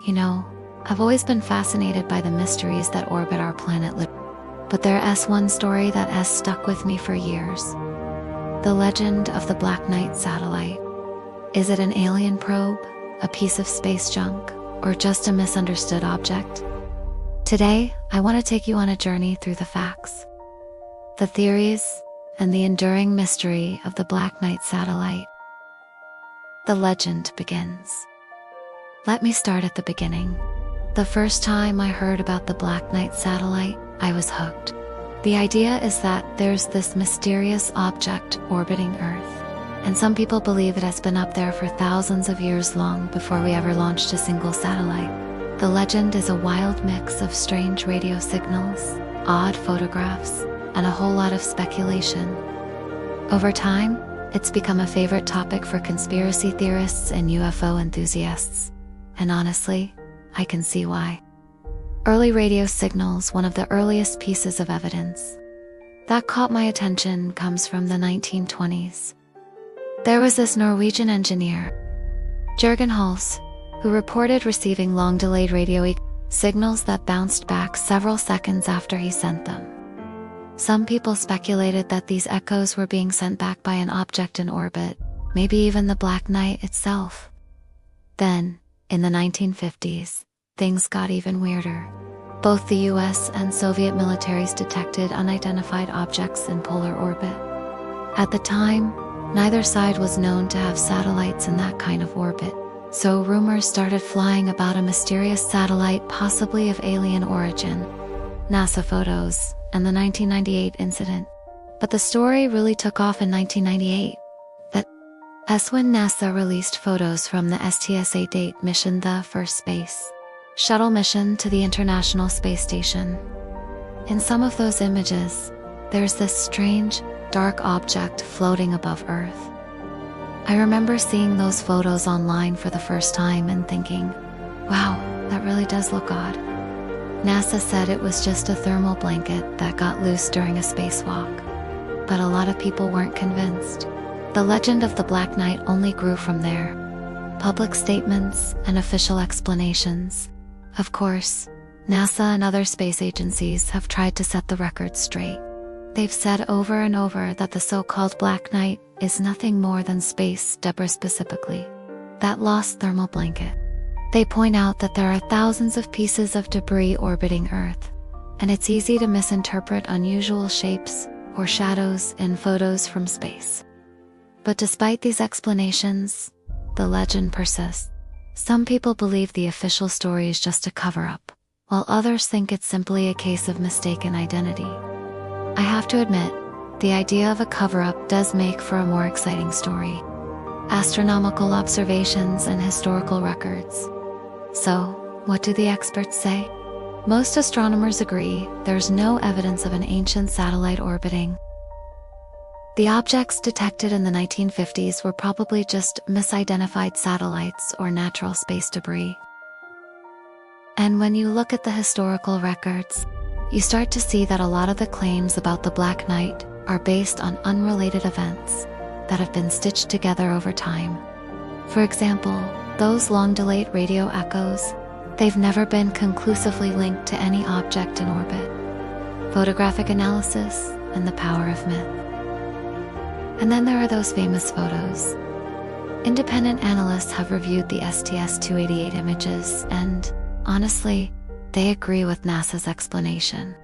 You know, I've always been fascinated by the mysteries that orbit our planet, but there's one story that has stuck with me for years. The legend of the Black Knight satellite. Is it an alien probe, a piece of space junk, or just a misunderstood object? Today, I want to take you on a journey through the facts, the theories, and the enduring mystery of the Black Knight satellite. The legend begins. Let me start at the beginning. The first time I heard about the Black Knight satellite, I was hooked. The idea is that there's this mysterious object orbiting Earth, and some people believe it has been up there for thousands of years, long before we ever launched a single satellite. The legend is a wild mix of strange radio signals, odd photographs, and a whole lot of speculation. Over time, it's become a favorite topic for conspiracy theorists and UFO enthusiasts. And honestly, I can see why. Early radio signals, one of the earliest pieces of evidence that caught my attention, comes from the 1920s. There was this Norwegian engineer, Jørgen Hals, who reported receiving long-delayed radio signals that bounced back several seconds after he sent them. Some people speculated that these echoes were being sent back by an object in orbit, maybe even the Black Knight itself. Then, in the 1950s, things got even weirder. Both the US and Soviet militaries detected unidentified objects in polar orbit. At the time, neither side was known to have satellites in that kind of orbit, so rumors started flying about a mysterious satellite possibly of alien origin. NASA photos, and the 1998 incident. But the story really took off in 1998. That's when NASA released photos from the STS-8 mission, the first space shuttle mission to the International Space Station. In some of those images, there's this strange, dark object floating above Earth. I remember seeing those photos online for the first time and thinking, wow, that really does look odd. NASA said it was just a thermal blanket that got loose during a spacewalk, but a lot of people weren't convinced. The legend of the Black Knight only grew from there. Public statements and official explanations. Of course, NASA and other space agencies have tried to set the record straight. They've said over and over that the so-called Black Knight is nothing more than space debris, specifically that lost thermal blanket. They point out that there are thousands of pieces of debris orbiting Earth, and it's easy to misinterpret unusual shapes or shadows in photos from space. But despite these explanations, the legend persists. Some people believe the official story is just a cover-up, while others think it's simply a case of mistaken identity. I have to admit, the idea of a cover-up does make for a more exciting story. Astronomical observations and historical records. So, what do the experts say? Most astronomers agree there's no evidence of an ancient satellite orbiting. The objects detected in the 1950s were probably just misidentified satellites or natural space debris. And when you look at the historical records, you start to see that a lot of the claims about the Black Knight are based on unrelated events that have been stitched together over time. For example, those long-delayed radio echoes, they've never been conclusively linked to any object in orbit. Photographic analysis and the power of myth. And then there are those famous photos. Independent analysts have reviewed the STS-288 images, and honestly, they agree with NASA's explanation.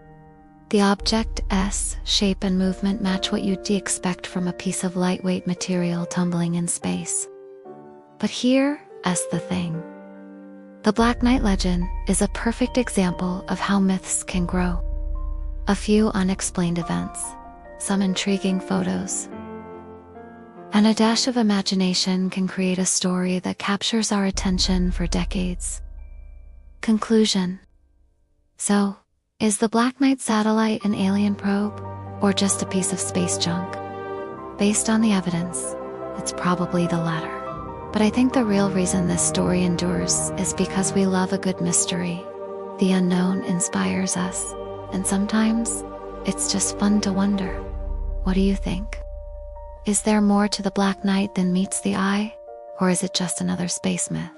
The object's shape and movement match what you'd expect from a piece of lightweight material tumbling in space. But here's the thing. The Black Knight legend is a perfect example of how myths can grow. A few unexplained events, some intriguing photos, and a dash of imagination can create a story that captures our attention for decades. Conclusion. So, is the Black Knight satellite an alien probe, or just a piece of space junk? Based on the evidence, it's probably the latter. But I think the real reason this story endures is because we love a good mystery. The unknown inspires us, and sometimes, it's just fun to wonder. What do you think? Is there more to the Black Knight than meets the eye, or is it just another space myth?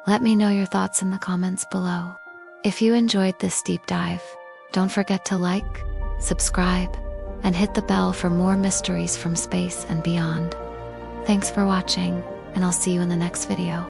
Let me know your thoughts in the comments below. If you enjoyed this deep dive, don't forget to like, subscribe, and hit the bell for more mysteries from space and beyond. Thanks for watching, and I'll see you in the next video.